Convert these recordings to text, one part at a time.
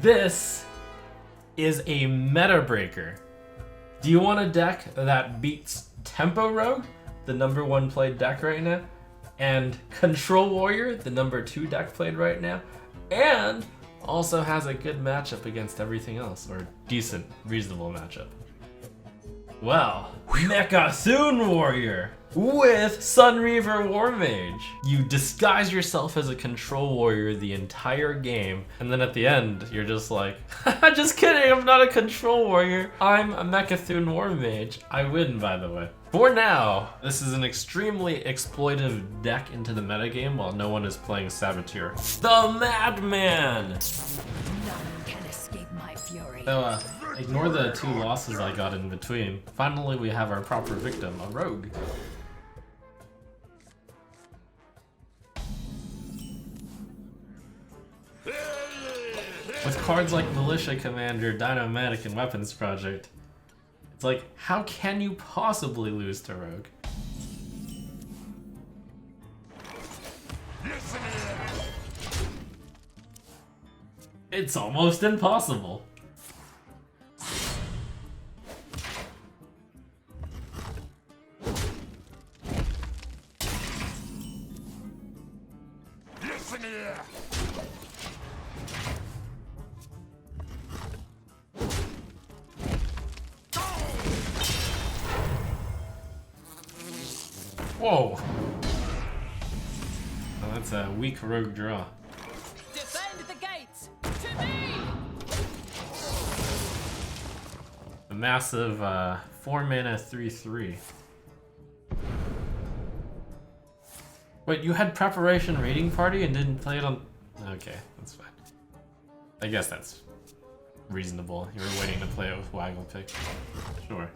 This is a meta breaker. Do you want a deck that beats Tempo Rogue, the #1 played deck right now, and Control Warrior, the #2 deck played right now, and also has a good matchup against everything else, or decent, reasonable matchup? Well, Mecha'thun Warrior with Sunreaver Warmage. You disguise yourself as a Control Warrior the entire game, and then at the end, you're just like, just kidding, I'm not a Control Warrior. I'm a Mecha'thun Warmage. I win, by the way. For now, this is an extremely exploitive deck into the metagame while no one is playing Saboteur. The Madman! None can escape my fury. So, ignore the 2 losses I got in between. Finally, we have our proper victim, a rogue. With cards like Militia Commander, Dynamatic, and Weapons Project, it's like, how can you possibly lose to rogue? It's almost impossible. Whoa! Oh, that's a weak rogue draw. Defend the gates! To me! A massive 4-mana 3/3. Wait, you had Preparation Raiding Party and didn't play it on... Okay, that's fine. I guess that's reasonable. You were waiting to play it with Wagglepick. Sure.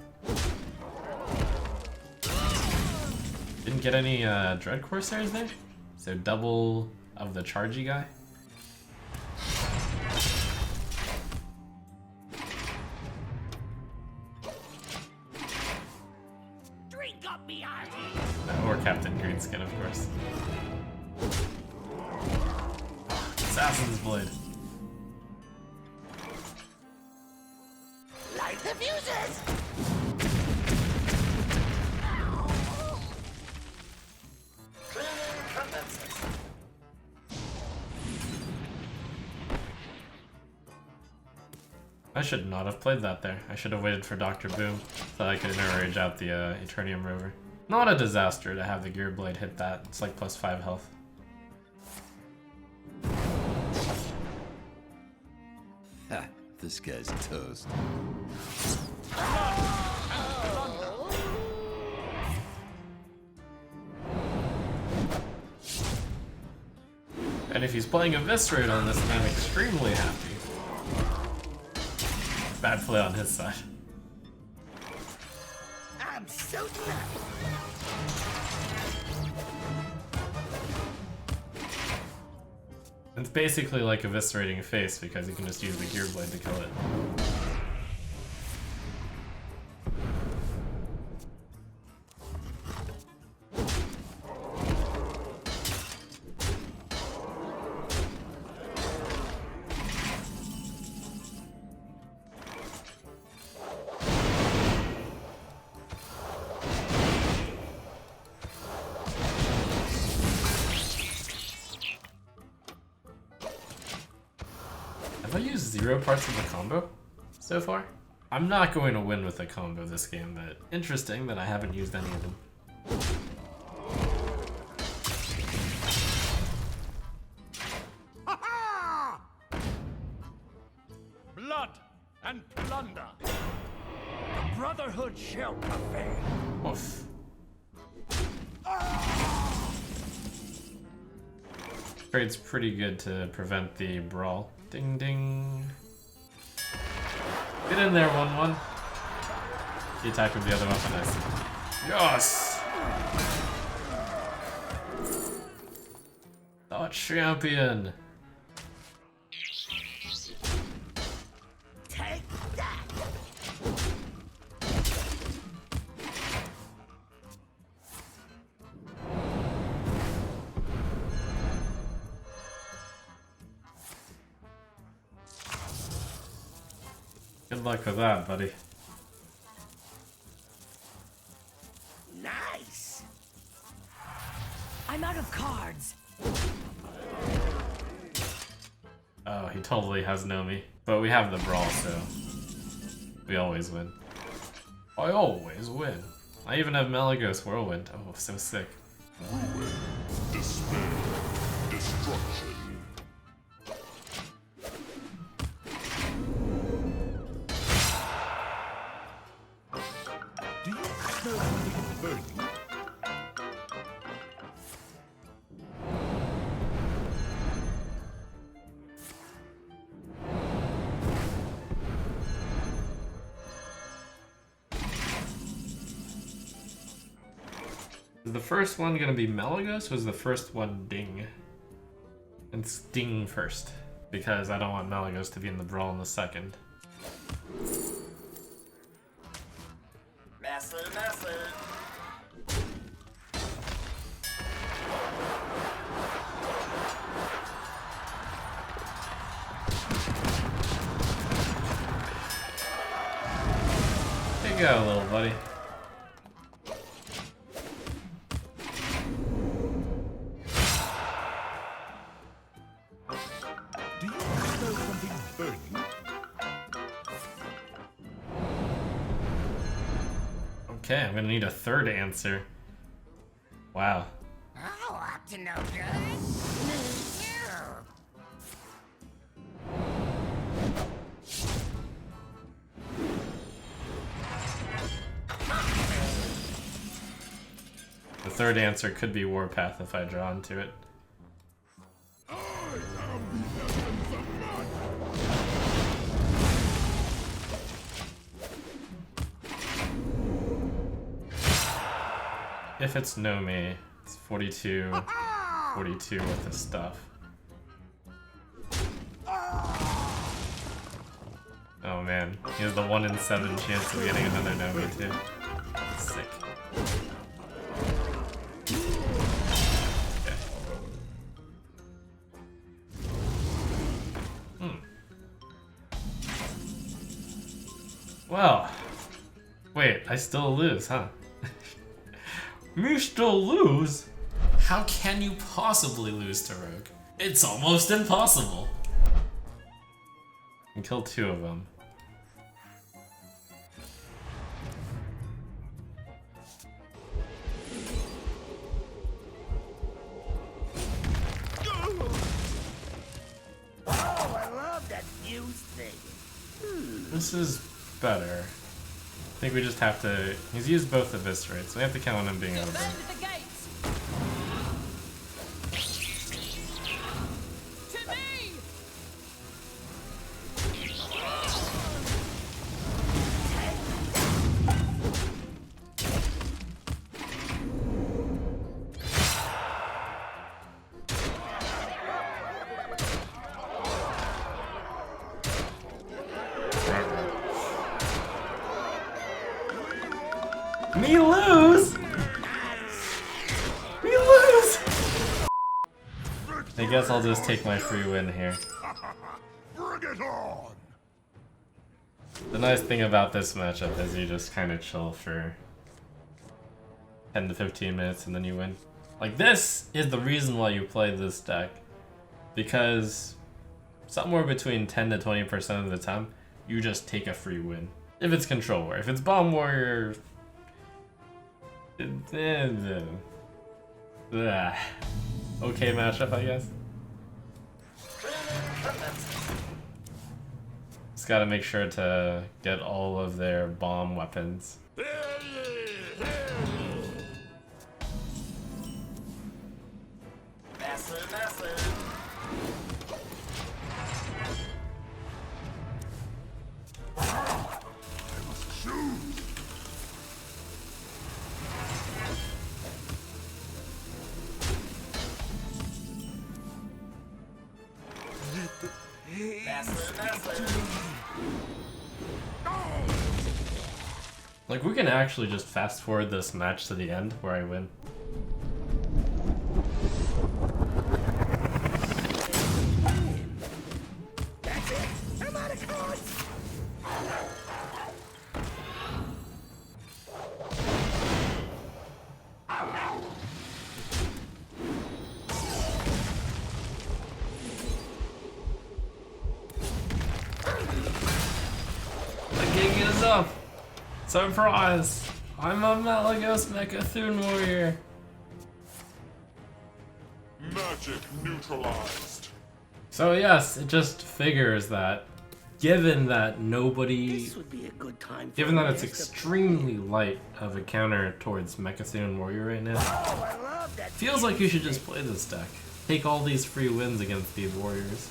Didn't get any Dread Corsairs there? So double of the chargy guy? Drink up me heart! Or Captain Greenskin, of course. Assassin's Blade. Light the fuses! I should not have played that there. I should have waited for Dr. Boom so I could rage out the Eternium Rover. Not a disaster to have the Gear Blade hit that. It's like +5 health. Ha, this guy's toast. And if he's playing Eviscerate on this, then I'm extremely happy. Bad play on his side. I'm so glad. It's basically like eviscerating a face because you can just use the Gear Blade to kill it. Have I used 0 parts of the combo so far? I'm not going to win with a combo this game, but interesting that I haven't used any of them. Blood and plunder. The Brotherhood shall prevail. Oof. Trade's pretty good to prevent the brawl. Ding ding. Get in there, 1/1. He attacked with the other weapon, I see. Yes! Oh, champion! Take that! Good luck with that, buddy. Nice. I'm out of cards. Oh, he totally has Nomi. But we have the brawl, so we always win. I always win. I even have Malagos Whirlwind. Oh, so sick. Ruin, despair, destruction. Do you smell something burning? Is the first one gonna be Malagos, or is the first one Ding? It's Ding first, because I don't want Malagos to be in the brawl in the second. Master. Here you go, little buddy. Do you smell something burning? Okay, I'm gonna need a third answer. Wow. Oh, up to no good. Me too. The third answer could be Warpath if I draw into it. If it's Nomi, it's 42 with the stuff. Oh man, he has the 1 in 7 chance of getting another Nomi too. Sick. Okay. Well, wait, I still lose, huh? Me still lose? How can you possibly lose to Rogue? It's almost impossible. And kill 2 of them. Oh, I love that fuse thing. This is better. I think we just have to... He's used both Eviscerate, so we have to count on him being over. Defend the gates. To me. Me lose! Me lose! I guess I'll just take my free win here. Bring it on! The nice thing about this matchup is you just kind of chill for 10 to 15 minutes and then you win. Like, this is the reason why you play this deck. Because somewhere between 10 to 20% of the time, you just take a free win. If it's Control Warrior. If it's Bomb Warrior... Okay matchup, I guess. Just gotta make sure to get all of their bomb weapons. Like, we can actually just fast forward this match to the end where I win. That's it. I'm out of cards. gig is up! Surprise! I'm a Malagos Mecha'thun warrior! Magic neutralized. So yes, it just figures that given that nobody... This would be a good time for Given that it's a master extremely light of a counter towards Mecha'thun warrior right now, Oh, I love that. feels like you should just play this deck. Take all these free wins against these warriors.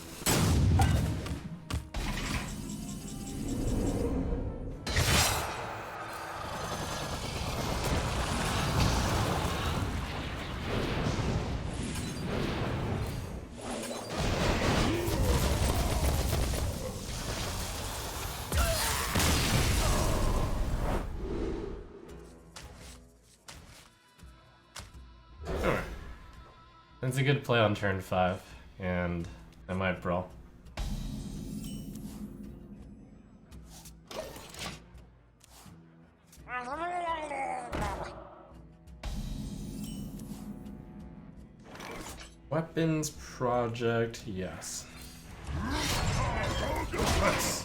Sure. It's a good play on turn 5, and I might brawl. Weapons project, yes. Nice.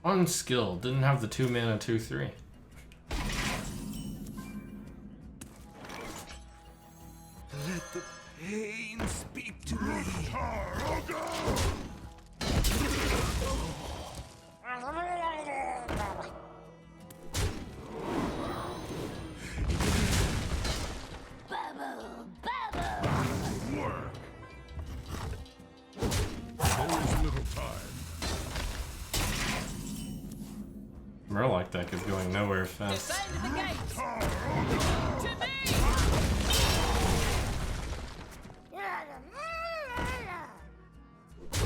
Unskilled, didn't have the 2 mana 2/3. Let the pain speak to me. Work. Always little time. Murloc deck is going nowhere fast. Defend the gates! To me!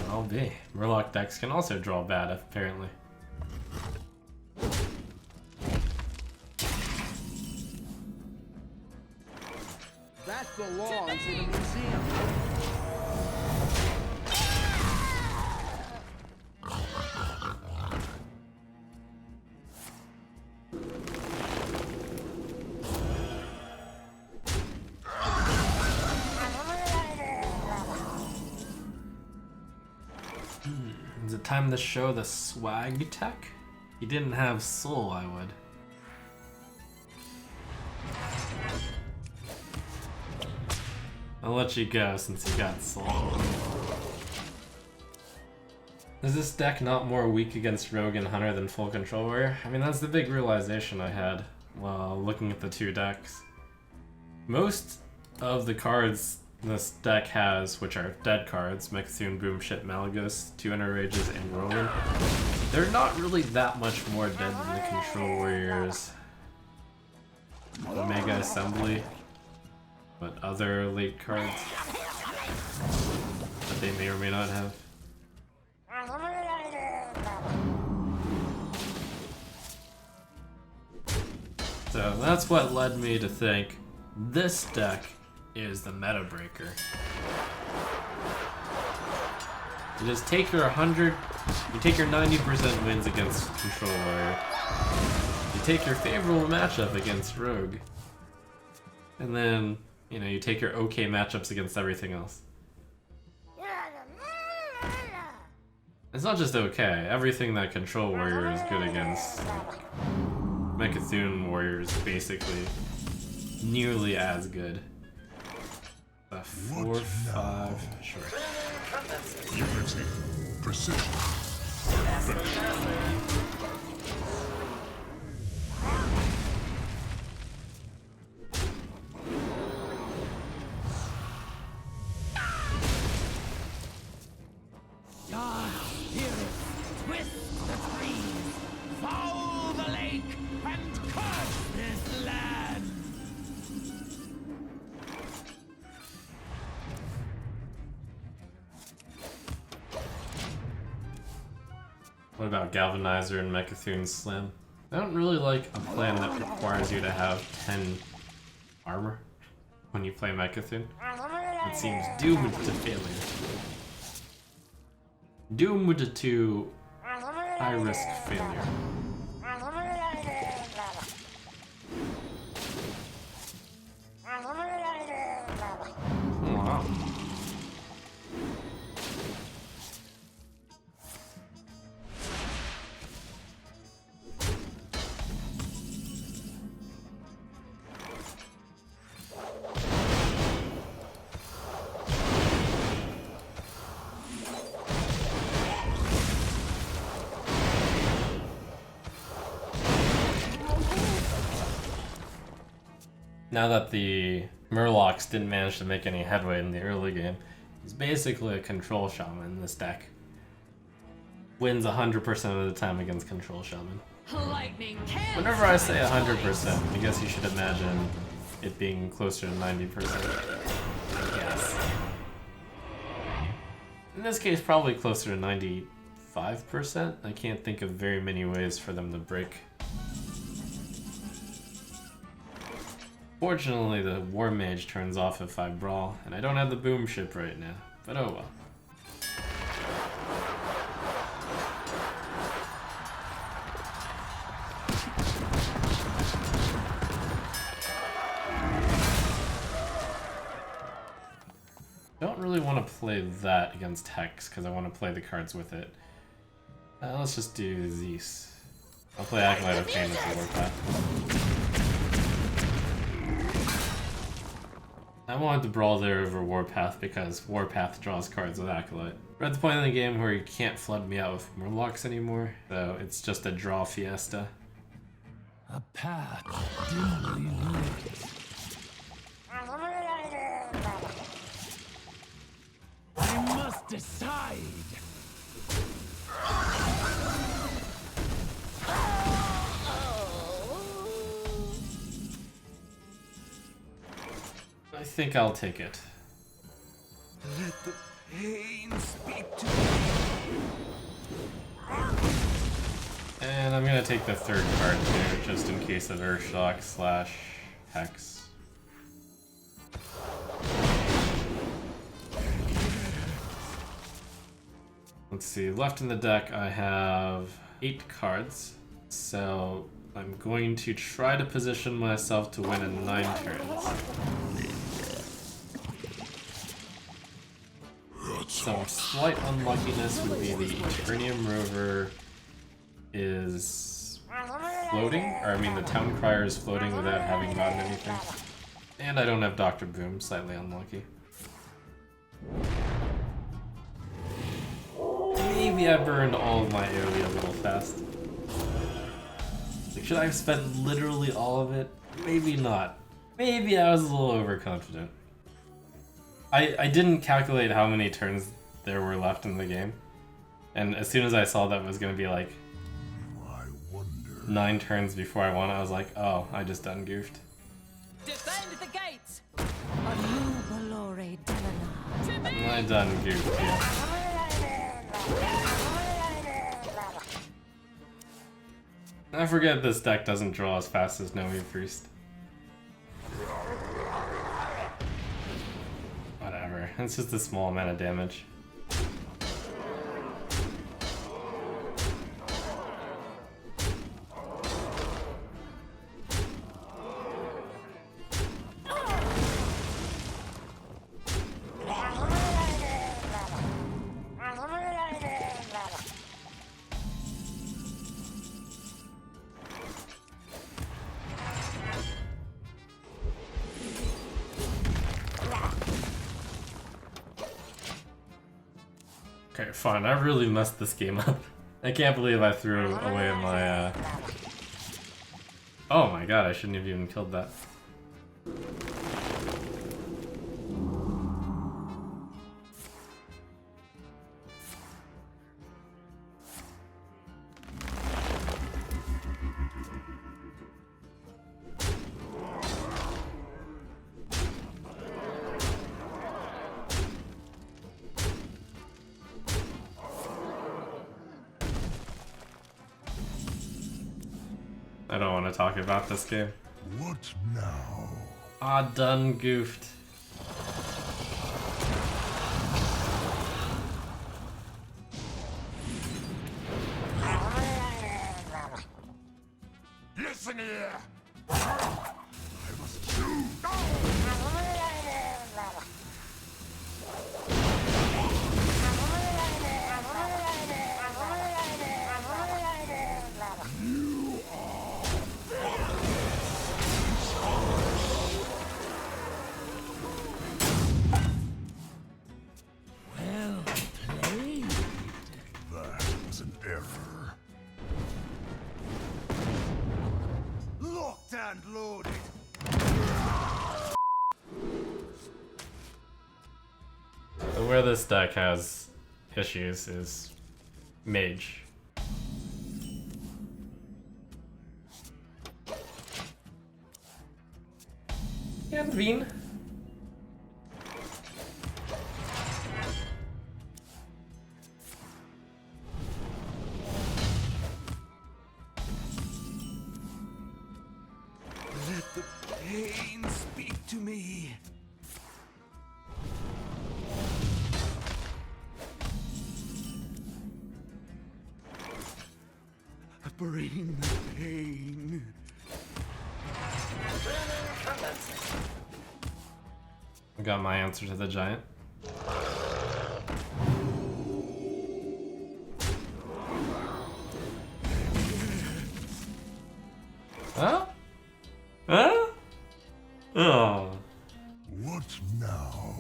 I'll be. Murloc decks can also draw bad, apparently. That belongs in a museum. Is it time to show the swag tech? He didn't have soul, I would. I'll let you go since you got soul. Is this deck not more weak against Rogue and Hunter than Full Control Warrior? I mean, that's the big realization I had while looking at the two decks. Most of the cards this deck has, which are dead cards, Mecha'thun, Boom Shit, Malagos, 2 Inner Rages, and Roland, they're not really that much more dead than the Control Warriors, Omega Assembly, but other late cards that they may or may not have. So that's what led me to think this deck is the meta breaker. You just take your 100, you take your 90% wins against Control Warrior, you take your favorable matchup against Rogue, and then, you know, you take your okay matchups against everything else. It's not just okay, everything that Control Warrior is good against, like, Mecha'thun Warrior is basically nearly as good. 4, 5, sure. Unity. Precision. Twist the trees, foul the lake, and curse this land. What about Galvanizer and Mecha'thun Slam? I don't really like a plan that requires you to have 10 armor when you play Mecha'thun. It seems doomed to failure. Doomed to high-risk failure. Now that the Murlocs didn't manage to make any headway in the early game, he's basically a control shaman in this deck. Wins 100% of the time against control shaman. Lightning can Whenever I say 100%, I guess you should imagine it being closer to 90%. Yes. In this case, probably closer to 95%. I can't think of very many ways for them to break. Fortunately, the War Mage turns off if I brawl, and I don't have the boom ship right now, but oh well. Don't really want to play that against Hex, because I want to play the cards with it. Let's just do Zeus. I'll play Acolyte of Pain as a Warpath. I wanted to brawl there over Warpath because Warpath draws cards with Acolyte. We're at the point in the game where you can't flood me out with Murlocs anymore, so it's just a draw fiesta. A path dimly lit. I must decide. I think I'll take it. Let the pain speak to And I'm gonna take the third card too, just in case of Earthshock / Hex. Let's see, left in the deck I have 8 cards, so I'm going to try to position myself to win in 9 turns. Some slight unluckiness would be the Eternium Rover is floating, or I mean the Town Crier is floating without having gotten anything. And I don't have Dr. Boom, slightly unlucky. Maybe I burned all of my AoE a little fast. Like, should I have spent literally all of it? Maybe not. Maybe I was a little overconfident. I didn't calculate how many turns there were left in the game. And as soon as I saw that it was going to be like 9 turns before I won, I was like, oh, I just done goofed. Defend the gates! I done goofed, yeah. I forget this deck doesn't draw as fast as Nomi Priest. Whatever, it's just a small amount of damage. Okay, fine. I really messed this game up. I can't believe I threw away my, Oh my god, I shouldn't have even killed that. I don't want to talk about this game. What now? Ah, done goofed. Listen here! I must choose! Well played. That was an error. locked and loaded. where this deck has issues is Mage. And Veen. Let the pain speak to me. Bring the pain. I got my answer to the giant. Huh? Huh? Oh. What now?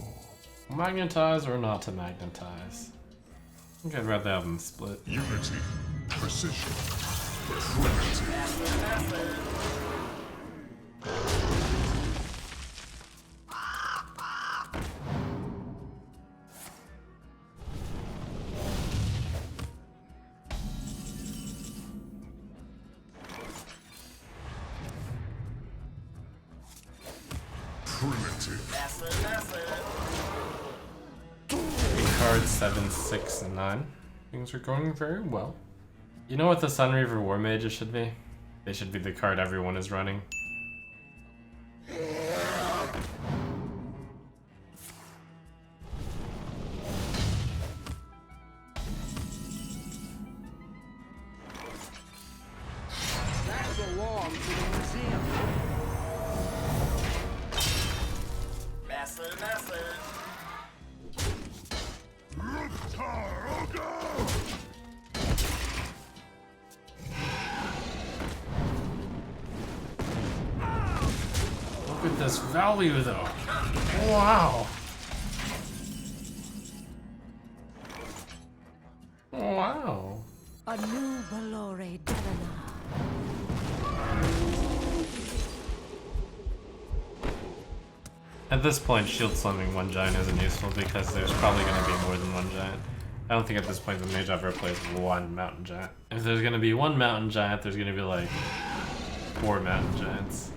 Magnetize or not to magnetize? I think I'd rather have them split. Unity, precision, primitive. Card 7, 6, and 9. Things are going very well. You know what the Sunreaver War Mages should be? They should be the card everyone is running. That belongs to the museum. Look at this value though. Wow. Wow. A new Balore Delana. At this point, shield slamming one giant isn't useful because there's probably going to be more than one giant. I don't think at this point the mage ever plays one mountain giant. If there's going to be one mountain giant, there's going to be like 4 mountain giants.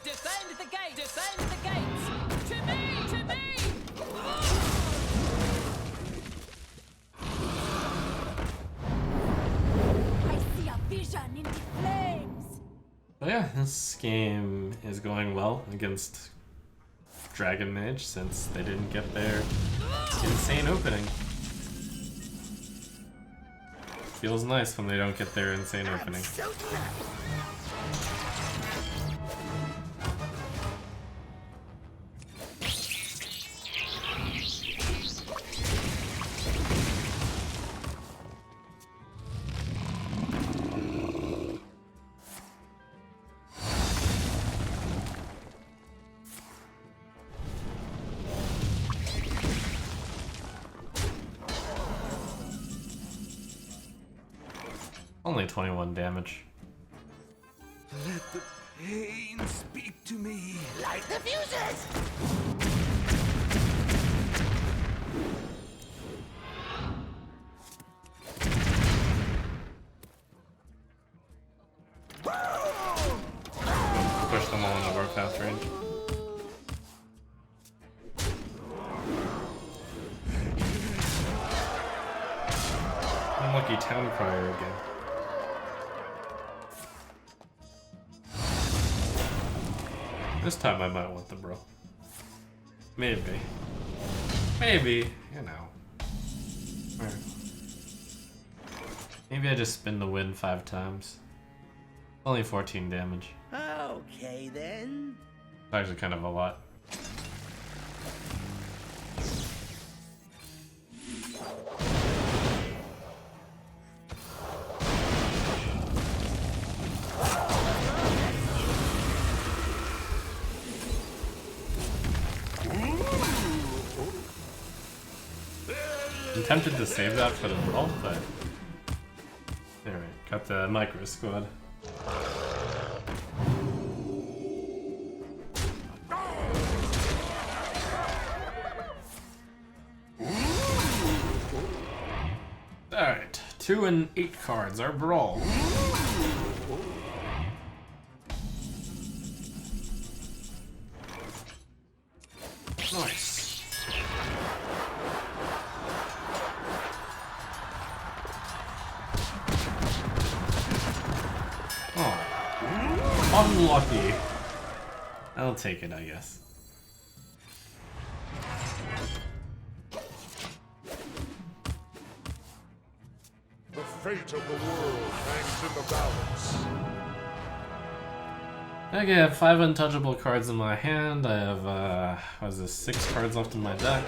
Defend the gate! Defend the gates! To me! To me! I see a vision in the flames. But yeah, this game is going well against Dragon Mage since they didn't get their insane opening. Feels nice when they don't get their insane opening. So glad. Only 21 damage. Let the pain speak to me. Light the fuses. Push them all in the warpath range. Unlucky town crier again. This time I might want the bro. Maybe. Maybe, you know. Alright. Maybe I just spin the win 5 times. Only 14 damage. Okay then. It's actually kind of a lot. I'm tempted to save that for the brawl, but Got the micro squad. Alright, 2 and 8 cards are brawl. Nice. Oh. Unlucky. I'll take it, I guess. The fate of the world hangs in the balance. Okay, I have 5 untouchable cards in my hand. I have, what is this, 6 cards left in my deck.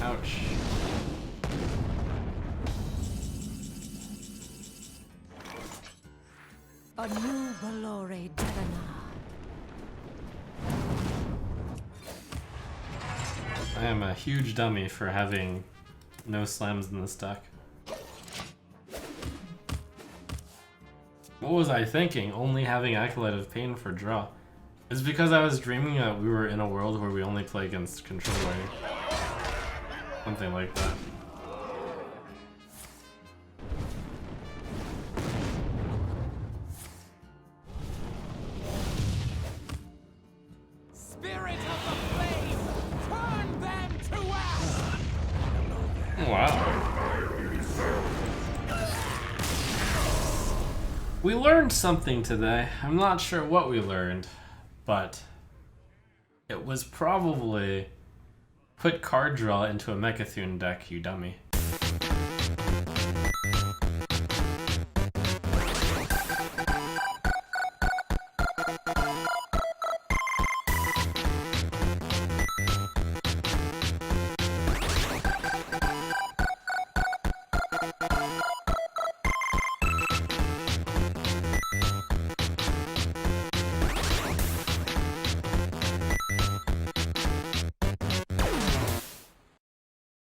Ouch. A new Valore Delana. I am a huge dummy for having no slams in this deck. What was I thinking? Only having Acolyte of Pain for draw. It's because I was dreaming that we were in a world where we only play against control warrior. Something like that. Spirit of the flame, turn them to ash! Wow. We learned something today. I'm not sure what we learned, but it was probably put card draw into a Mecha'thun deck, you dummy.